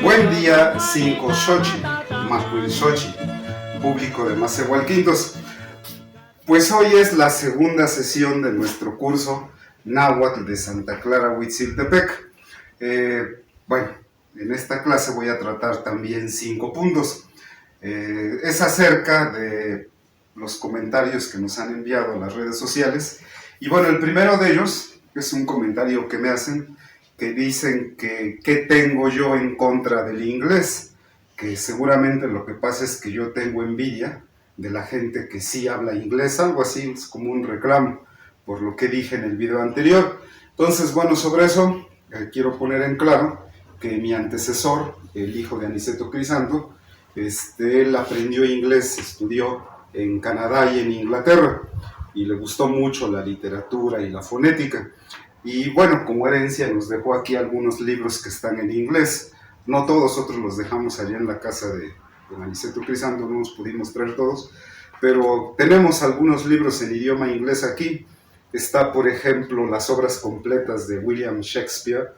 Buen día, 5 Xochi, Macuil Xochi, público de Macehualquintos. Pues hoy es la segunda sesión de nuestro curso Náhuatl de Santa Clara, Huitziltepec. Bueno, en esta clase voy a tratar también 5 puntos. Es acerca de los comentarios que nos han enviado a las redes sociales. Y bueno, el primero de ellos es un comentario que me hacen, que dicen que ¿qué tengo yo en contra del inglés? Que seguramente lo que pasa es que yo tengo envidia de la gente que sí habla inglés, algo así, es como un reclamo por lo que dije en el video anterior. Entonces, bueno, sobre eso quiero poner en claro que mi antecesor, el hijo de Aniceto Crisanto, él aprendió inglés, estudió en Canadá y en Inglaterra, y le gustó mucho la literatura y la fonética. Y bueno, como herencia nos dejó aquí algunos libros que están en inglés. No todos, otros los dejamos allá en la casa de Aniceto Crisanto, no nos pudimos traer todos, pero tenemos algunos libros en idioma inglés aquí. Está, por ejemplo, las obras completas de William Shakespeare,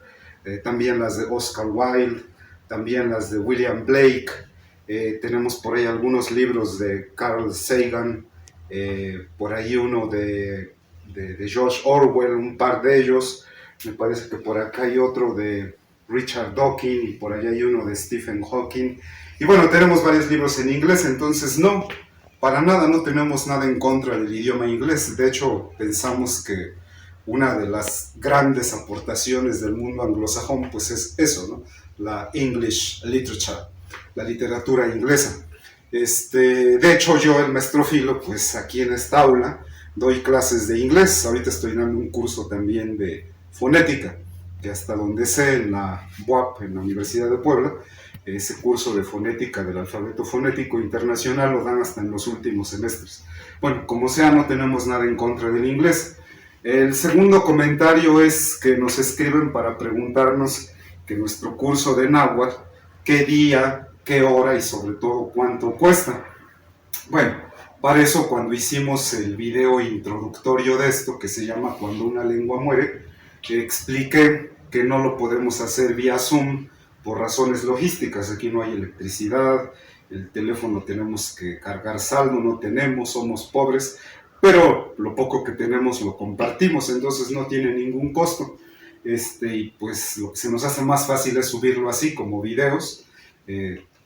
también las de Oscar Wilde, también las de William Blake. Tenemos por ahí algunos libros de Carl Sagan, por ahí uno de George Orwell, un par de ellos. Me parece que por acá hay otro de Richard Dawkins y por allá hay uno de Stephen Hawking. Y bueno, tenemos varios libros en inglés, entonces no, para nada no tenemos nada en contra del idioma inglés. De hecho, pensamos que una de las grandes aportaciones del mundo anglosajón pues es eso, ¿no? La English literature, la literatura inglesa. De hecho, yo, el maestro Filo, pues aquí en esta aula doy clases de inglés. Ahorita estoy dando un curso también de fonética, que hasta donde sé en la UAP, en la Universidad de Puebla, ese curso de fonética del alfabeto fonético internacional lo dan hasta en los últimos semestres. Bueno, como sea, no tenemos nada en contra del inglés. El segundo comentario es que nos escriben para preguntarnos que nuestro curso de náhuatl, qué día, qué hora y sobre todo cuánto cuesta. Bueno, para eso, cuando hicimos el video introductorio de esto, que se llama Cuando una lengua muere, expliqué que no lo podemos hacer vía Zoom por razones logísticas. Aquí no hay electricidad, el teléfono tenemos que cargar saldo, no tenemos, somos pobres, pero lo poco que tenemos lo compartimos, entonces no tiene ningún costo. Y pues lo que se nos hace más fácil es subirlo así, como videos,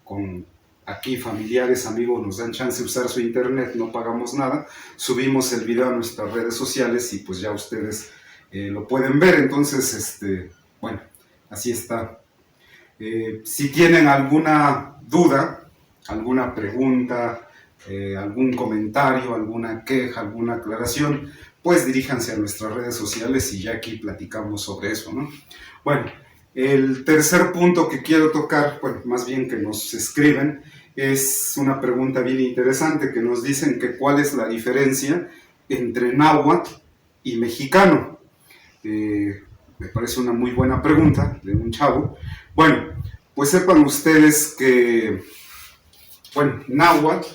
con aquí familiares, amigos nos dan chance de usar su internet, no pagamos nada, subimos el video a nuestras redes sociales y pues ya ustedes lo pueden ver. Entonces, bueno, así está. Si tienen alguna duda, alguna pregunta, algún comentario, alguna queja, alguna aclaración, pues diríjanse a nuestras redes sociales y ya aquí platicamos sobre eso, ¿no? Bueno, el tercer punto que quiero tocar, bueno, más bien que nos escriben, es una pregunta bien interesante, que nos dicen que cuál es la diferencia entre náhuatl y mexicano. Me parece una muy buena pregunta de un chavo. Bueno, pues sepan ustedes que, bueno, náhuatl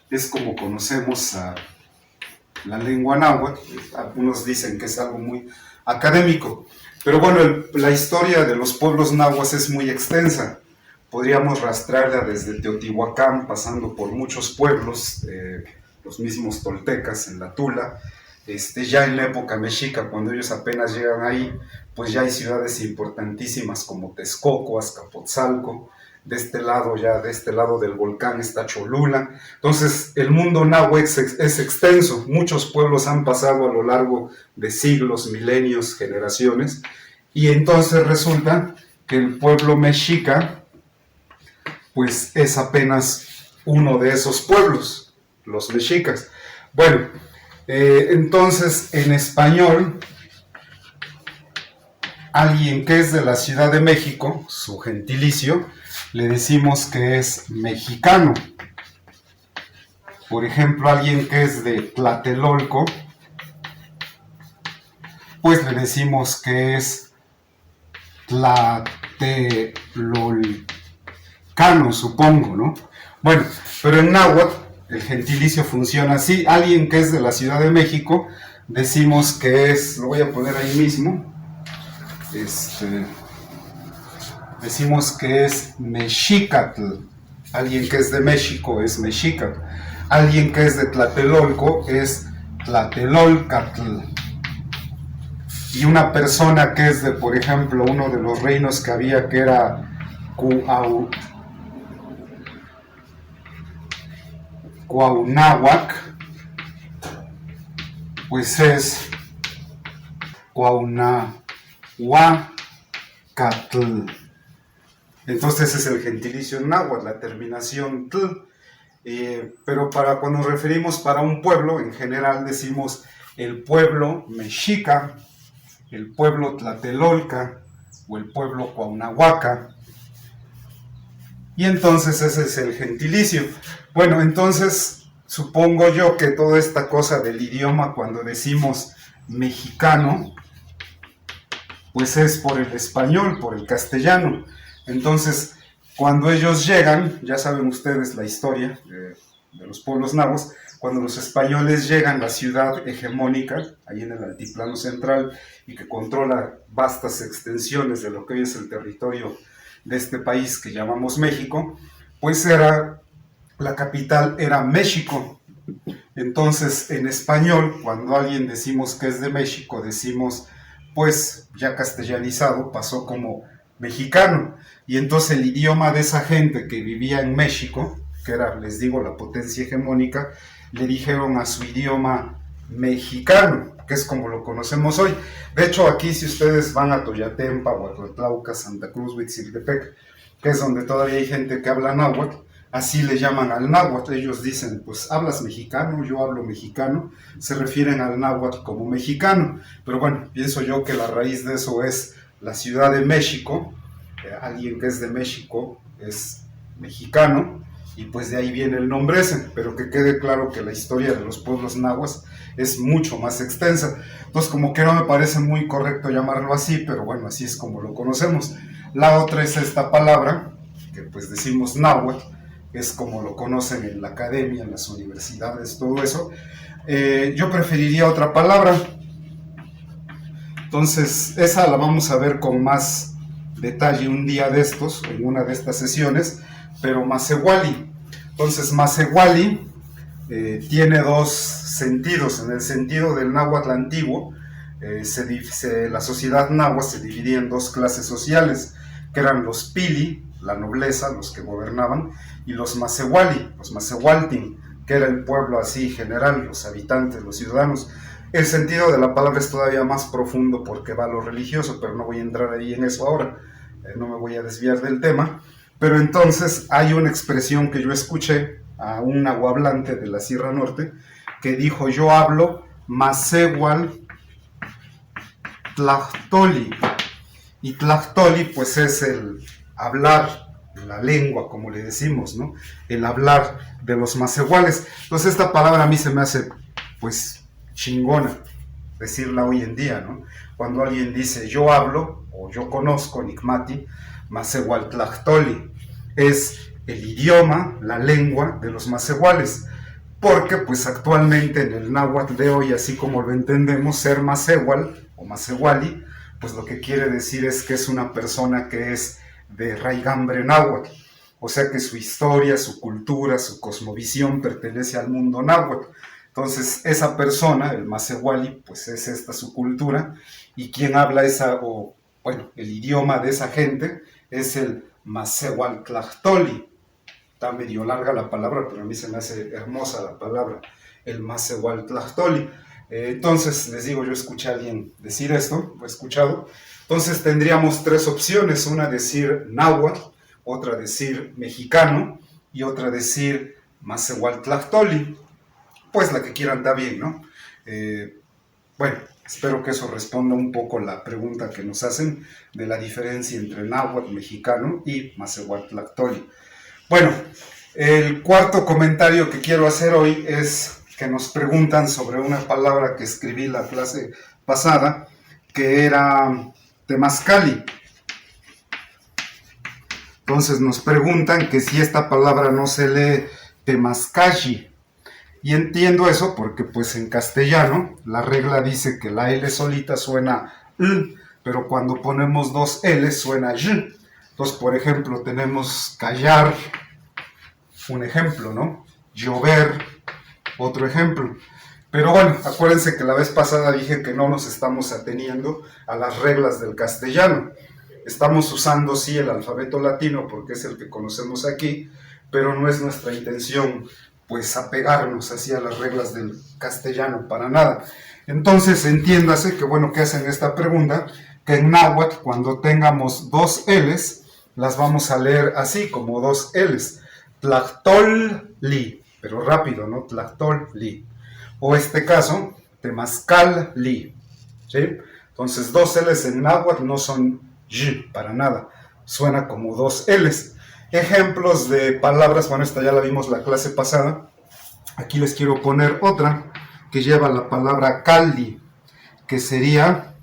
es como conocemos a la lengua náhuatl. Algunos dicen que es algo muy académico, pero bueno, la historia de los pueblos nahuas es muy extensa. Podríamos rastrearla desde Teotihuacán, pasando por muchos pueblos, los mismos toltecas en la Tula. Ya en la época mexica, cuando ellos apenas llegan ahí, pues ya hay ciudades importantísimas como Texcoco, Azcapotzalco. De este lado del volcán está Cholula. Entonces, el mundo náhuatl es extenso. Muchos pueblos han pasado a lo largo de siglos, milenios, generaciones. Y entonces resulta que el pueblo mexica, pues es apenas uno de esos pueblos, los mexicas. Bueno, entonces en español, alguien que es de la Ciudad de México, su gentilicio, le decimos que es mexicano. Por ejemplo, alguien que es de Tlatelolco, pues le decimos que es tlatelolcano, supongo, ¿no? Bueno, pero en náhuatl el gentilicio funciona así. Alguien que es de la Ciudad de México, decimos que es, lo voy a poner ahí mismo, decimos que es mexicatl. Alguien que es de México es mexicatl. Alguien que es de Tlatelolco es tlatelolcatl. Y una persona que es de, por ejemplo, uno de los reinos que había, que era Cuauhnáhuac, pues es Cuauhnáhuacatl. Entonces es el gentilicio en náhuatl, la terminación tl. Pero cuando nos referimos para un pueblo, en general decimos el pueblo mexica, el pueblo tlatelolca o el pueblo cuauhnáhuaca. Y entonces ese es el gentilicio. Bueno, entonces supongo yo que toda esta cosa del idioma, cuando decimos mexicano, pues es por el español, por el castellano. Entonces, cuando ellos llegan, ya saben ustedes la historia de los pueblos nahuas, cuando los españoles llegan a la ciudad hegemónica, ahí en el altiplano central, y que controla vastas extensiones de lo que hoy es el territorio de este país que llamamos México, pues la capital era México. Entonces, en español, cuando alguien decimos que es de México, decimos, pues, ya castellanizado, pasó como mexicano. Y entonces el idioma de esa gente que vivía en México, que era, les digo, la potencia hegemónica, le dijeron a su idioma mexicano, que es como lo conocemos hoy. De hecho, aquí si ustedes van a Toyatempa, Huatlauca, Santa Cruz, Huitziltepec, que es donde todavía hay gente que habla náhuatl, así le llaman al náhuatl. Ellos dicen, pues, ¿hablas mexicano? Yo hablo mexicano. Se refieren al náhuatl como mexicano. Pero bueno, pienso yo que la raíz de eso es la Ciudad de México. Alguien que es de México es mexicano, y pues de ahí viene el nombre ese, pero que quede claro que la historia de los pueblos nahuas es mucho más extensa. Entonces, como que no me parece muy correcto llamarlo así, pero bueno, así es como lo conocemos. La otra es esta palabra, que pues decimos náhuatl, es como lo conocen en la academia, en las universidades, todo eso. Yo preferiría otra palabra. Entonces, esa la vamos a ver con más detalle un día de estos, en una de estas sesiones, pero Masehuali. Entonces, Masehuali tiene dos sentidos. En el sentido del náhuatl antiguo, la sociedad náhuatl se dividía en dos clases sociales, que eran los pili, la nobleza, los que gobernaban, y los Masehuali, los Masehualtin, que era el pueblo así general, los habitantes, los ciudadanos. El sentido de la palabra es todavía más profundo porque va a lo religioso, pero no voy a entrar ahí en eso ahora, no me voy a desviar del tema. Pero entonces hay una expresión que yo escuché a un nahuablante de la Sierra Norte que dijo: yo hablo Masehual Tlachtoli. Y Tlachtoli pues es el hablar, la lengua, como le decimos, ¿no? El hablar de los masehuales. Entonces esta palabra a mí se me hace pues chingona decirla hoy en día, ¿no? Cuando alguien dice yo hablo o yo conozco Nicmati, Masehualtlachtoli, es el idioma, la lengua de los masehuales, porque pues actualmente en el náhuatl de hoy, así como lo entendemos, ser masehual o masehuali, pues lo que quiere decir es que es una persona que es de raigambre náhuatl, o sea que su historia, su cultura, su cosmovisión pertenece al mundo náhuatl. Entonces esa persona, el masehuali, pues es esta su cultura, y quien habla el idioma de esa gente es el Masehualtlachtoli. Está medio larga la palabra, pero a mí se me hace hermosa la palabra, el Masehualtlachtoli. Entonces, les digo, yo escuché a alguien decir esto, lo he escuchado. Entonces tendríamos tres opciones: una decir náhuatl, otra decir mexicano y otra decir Masehualtlachtoli. Pues la que quieran está bien, ¿no? Bueno, Espero que eso responda un poco la pregunta que nos hacen de la diferencia entre náhuatl mexicano y masehuatl tlactoli. Bueno, el cuarto comentario que quiero hacer hoy es que nos preguntan sobre una palabra que escribí la clase pasada, que era temazcali. Entonces nos preguntan que si esta palabra no se lee temazcayi. Y entiendo eso porque pues en castellano la regla dice que la L solita suena L, pero cuando ponemos dos L suena Y. Entonces, por ejemplo, tenemos callar, un ejemplo, ¿no? Llover, otro ejemplo. Pero bueno, acuérdense que la vez pasada dije que no nos estamos ateniendo a las reglas del castellano. Estamos usando sí el alfabeto latino porque es el que conocemos aquí, pero no es nuestra intención pues apegarnos así a las reglas del castellano para nada. Entonces entiéndase que bueno que hacen esta pregunta, que en náhuatl cuando tengamos dos L's, las vamos a leer así como dos L's. Tlactoli, pero rápido, ¿no? Tlactoli. O este caso, temazcali, ¿sí? Entonces dos L's en náhuatl no son Y para nada, suena como dos L's. Ejemplos de palabras, bueno, esta ya la vimos la clase pasada. Aquí les quiero poner otra que lleva la palabra Cali, que sería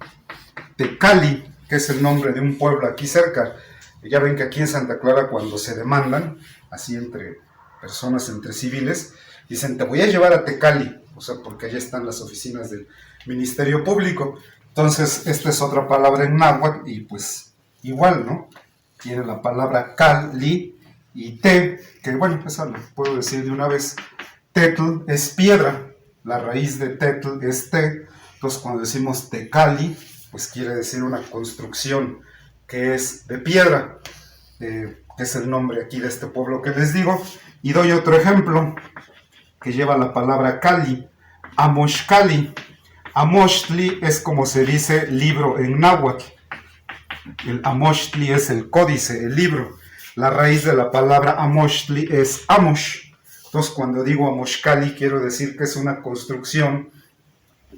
Tecali, que es el nombre de un pueblo aquí cerca. Ya ven que aquí en Santa Clara cuando se demandan, así entre personas, entre civiles, dicen, te voy a llevar a Tecali, o sea, porque allá están las oficinas del Ministerio Público. Entonces, esta es otra palabra en náhuatl y pues igual, ¿no? Tiene la palabra Cali y te, que bueno, esa lo puedo decir de una vez. Tetl es piedra, la raíz de tetl es te, entonces cuando decimos tecali, pues quiere decir una construcción que es de piedra, que es el nombre aquí de este pueblo que les digo. Y doy otro ejemplo que lleva la palabra Cali, Amoxcali. Amoxtli es como se dice libro en náhuatl. El Amoxtli es el códice, el libro. La raíz de la palabra Amoxtli es Amox. Entonces, cuando digo Amoxcali, quiero decir que es una construcción,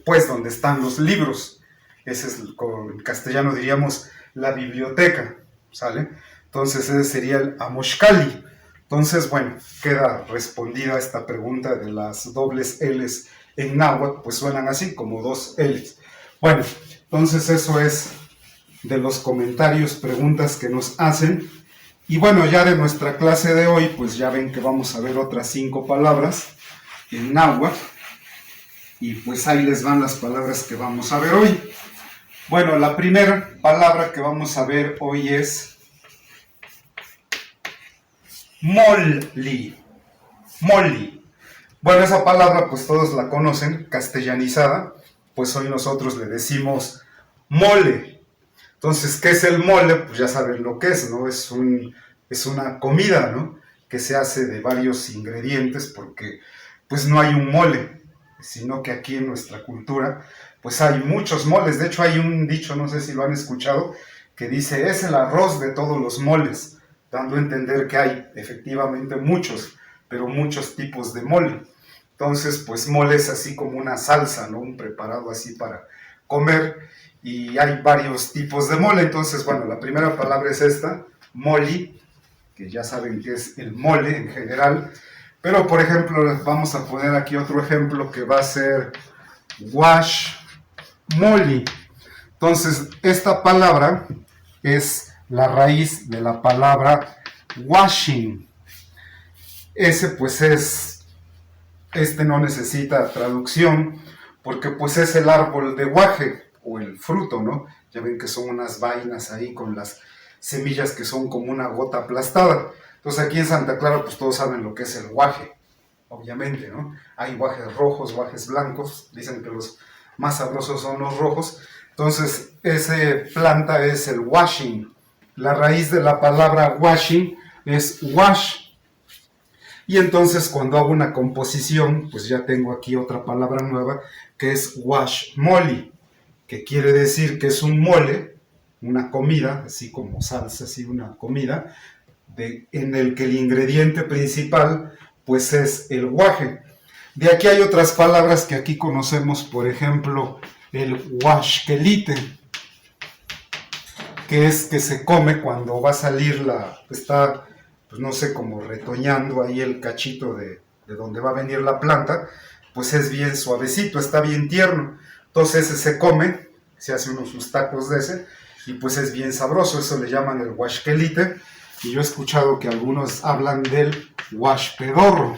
pues, donde están los libros. Ese es, en castellano diríamos, la biblioteca, ¿sale? Entonces, ese sería el Amoxcali. Entonces, bueno, queda respondida esta pregunta de las dobles L's en náhuatl, pues suenan así, como dos L's. Bueno, entonces eso es de los comentarios, preguntas que nos hacen. Y bueno, ya de nuestra clase de hoy, pues ya ven que vamos a ver otras 5 palabras en náhuatl. Y pues ahí les van las palabras que vamos a ver hoy. Bueno, la primera palabra que vamos a ver hoy es molli. Molli. Bueno, esa palabra pues todos la conocen, castellanizada, pues hoy nosotros le decimos mole. Entonces, ¿qué es el mole? Pues ya saben lo que es, ¿no? Es una comida, ¿no? Que se hace de varios ingredientes porque pues no hay un mole, sino que aquí en nuestra cultura pues hay muchos moles. De hecho hay un dicho, no sé si lo han escuchado, que dice, es el arroz de todos los moles, dando a entender que hay efectivamente muchos, pero muchos tipos de mole. Entonces, pues mole es así como una salsa, ¿no? Un preparado así para comer. Y hay varios tipos de mole. Entonces, bueno, la primera palabra es esta, moli, que ya saben que es el mole en general. Pero, por ejemplo, vamos a poner aquí otro ejemplo que va a ser wash moli. Entonces, esta palabra es la raíz de la palabra washing. Ese pues este no necesita traducción porque pues es el árbol de guaje o el fruto, ¿no? Ya ven que son unas vainas ahí con las semillas que son como una gota aplastada. Entonces aquí en Santa Clara pues todos saben lo que es el guaje, obviamente, ¿no? Hay guajes rojos, guajes blancos, dicen que los más sabrosos son los rojos. Entonces esa planta es el washing. La raíz de la palabra washing es wash. Y entonces cuando hago una composición, pues ya tengo aquí otra palabra nueva que es wash molly, que quiere decir que es un mole, una comida, así como salsa, así una comida, en el que el ingrediente principal pues es el guaje. De aquí hay otras palabras que aquí conocemos, por ejemplo, el huaxquelite, que es que se come cuando va a salir está, pues no sé, como retoñando ahí el cachito de donde va a venir la planta, pues es bien suavecito, está bien tierno. Entonces ese se come, se hace sus tacos de ese, y pues es bien sabroso, eso le llaman el huaxquelite, y yo he escuchado que algunos hablan del huaxpedorro,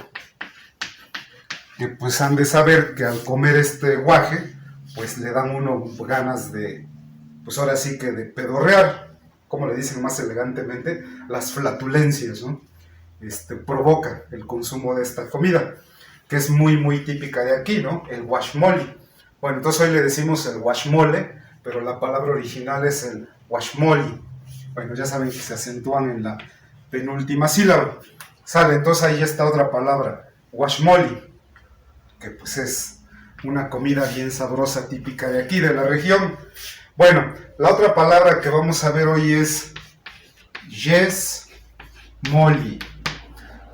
que pues han de saber que al comer este guaje, pues le dan uno ganas de, pues ahora sí que de pedorrear, como le dicen más elegantemente, las flatulencias, ¿no? Provoca el consumo de esta comida, que es muy, muy típica de aquí, ¿no? El guaxmoli. Bueno, entonces hoy le decimos el guaxmole, pero la palabra original es el guaxmoli. Bueno, ya saben que se acentúan en la penúltima sílaba. Sale, entonces ahí está otra palabra, guaxmoli, que pues es una comida bien sabrosa, típica de aquí, de la región. Bueno, la otra palabra que vamos a ver hoy es yesmoli.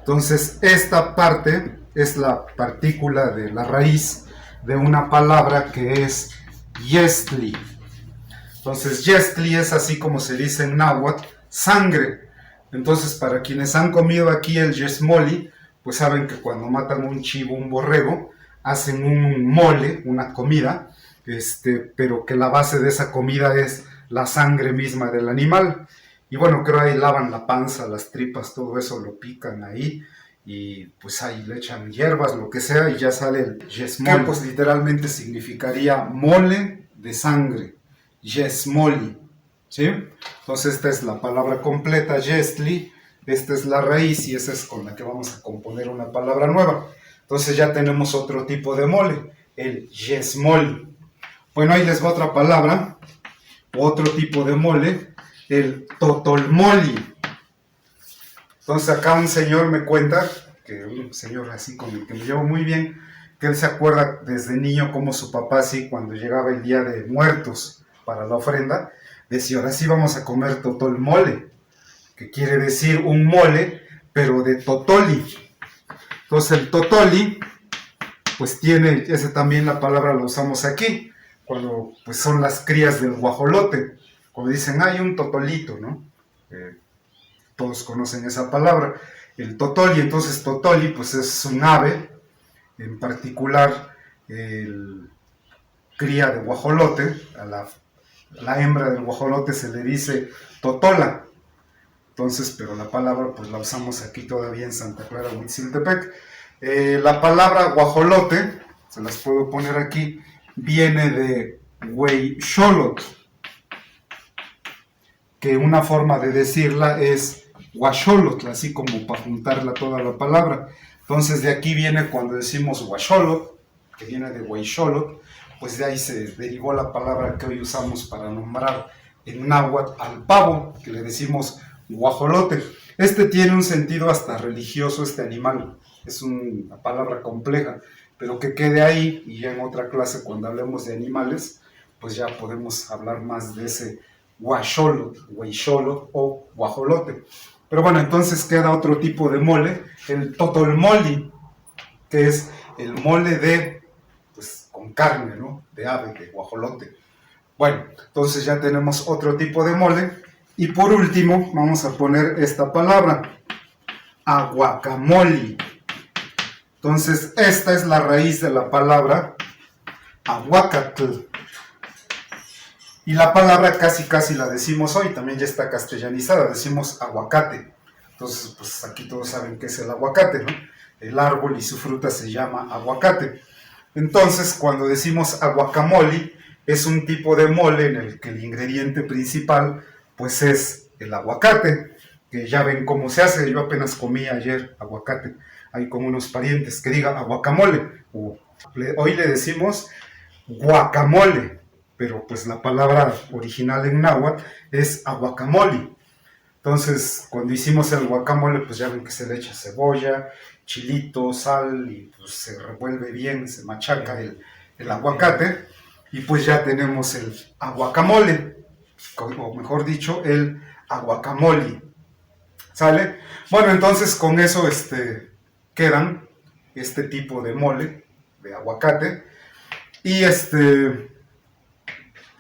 Entonces, esta parte es la partícula de la raíz de una palabra que es yestli. Entonces, yestli es así como se dice en náhuatl, sangre. Entonces, para quienes han comido aquí el yesmoli, pues saben que cuando matan un chivo, un borrego, hacen un mole, una comida, pero que la base de esa comida es la sangre misma del animal. Y bueno, creo ahí lavan la panza, las tripas, todo eso lo pican ahí y pues ahí le echan hierbas, lo que sea, y ya sale el yesmoli, que pues literalmente significaría mole de sangre, yesmoli, ¿sí? Entonces esta es la palabra completa, yestli, esta es la raíz y esa es con la que vamos a componer una palabra nueva. Entonces ya tenemos otro tipo de mole, el yesmoli. Bueno, ahí les va otra palabra, otro tipo de mole, el totolmoli. Entonces acá un señor me cuenta, que un señor así con el que me llevo muy bien, que él se acuerda desde niño como su papá así cuando llegaba el día de muertos para la ofrenda, decía, ahora sí vamos a comer totolmole, que quiere decir un mole, pero de totoli. Entonces el totoli, pues tiene, ese también la palabra la usamos aquí, cuando pues son las crías del guajolote, cuando dicen, hay un totolito, ¿no? Todos conocen esa palabra, el totoli. Entonces totoli pues es un ave, en particular el cría de guajolote, a la hembra del guajolote se le dice totola. Entonces, pero la palabra pues la usamos aquí todavía en Santa Clara, Huitziltepec. La palabra guajolote, se las puedo poner aquí, viene de hueyxolot, que una forma de decirla es guaxolotl, así como para juntarla toda la palabra. Entonces de aquí viene cuando decimos guaxolot, que viene de hueyxolot, pues de ahí se derivó la palabra que hoy usamos para nombrar en náhuatl al pavo, que le decimos guajolote. Tiene un sentido hasta religioso, este animal, es una palabra compleja, pero que quede ahí, y ya en otra clase cuando hablemos de animales, pues ya podemos hablar más de ese guaxolot, hueyxolot o guajolote. Pero bueno, entonces queda otro tipo de mole, el totolmoli, que es el mole de, pues con carne, ¿no? De ave, de guajolote. Bueno, entonces ya tenemos otro tipo de mole. Y por último, vamos a poner esta palabra, aguacamoli. Entonces, esta es la raíz de la palabra aguacatl. Y la palabra casi la decimos hoy, también ya está castellanizada, decimos aguacate. Entonces, pues aquí todos saben qué es el aguacate, ¿no? El árbol y su fruta se llama aguacate. Entonces, cuando decimos aguacamoli, es un tipo de mole en el que el ingrediente principal, pues es el aguacate, que ya ven cómo se hace. Yo apenas comí ayer aguacate, hay como unos parientes que digan aguacamole. Hoy le decimos guacamole, pero pues la palabra original en náhuatl es aguacamoli. Entonces, cuando hicimos el guacamole, pues ya ven que se le echa cebolla, chilito, sal, y pues se revuelve bien, se machaca el aguacate, y pues ya tenemos el aguacamole, o mejor dicho, el aguacamoli. ¿Sale? Bueno, entonces con eso quedan este tipo de mole de aguacate. Y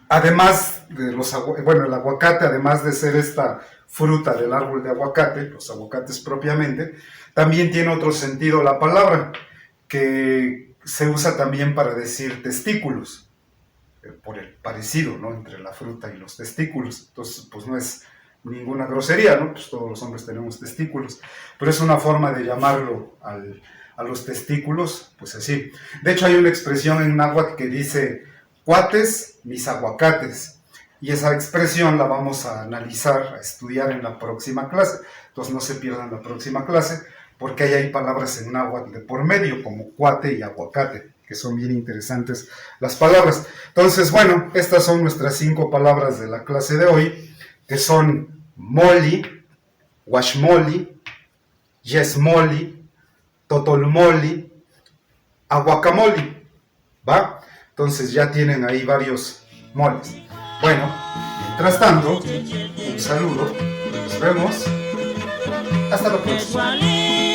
Además de bueno, el aguacate, además de ser esta fruta del árbol de aguacate, los aguacates propiamente, también tiene otro sentido la palabra, que se usa también para decir testículos, por el parecido, ¿no?, entre la fruta y los testículos. Entonces, pues no es ninguna grosería, ¿no? Pues todos los hombres tenemos testículos, pero es una forma de llamarlo a los testículos, pues así. De hecho, hay una expresión en náhuatl que dice, cuates, mis aguacates, y esa expresión la vamos a analizar, a estudiar en la próxima clase. Entonces no se pierdan la próxima clase, porque ahí hay palabras en náhuatl de por medio, como cuate y aguacate, que son bien interesantes las palabras. Entonces, bueno, estas son nuestras 5 palabras de la clase de hoy, que son moli, guachmoli, yesmoli, totolmoli, aguacamoli, ¿va? Entonces ya tienen ahí varios moles. Bueno, mientras tanto, un saludo, nos vemos, hasta la próxima.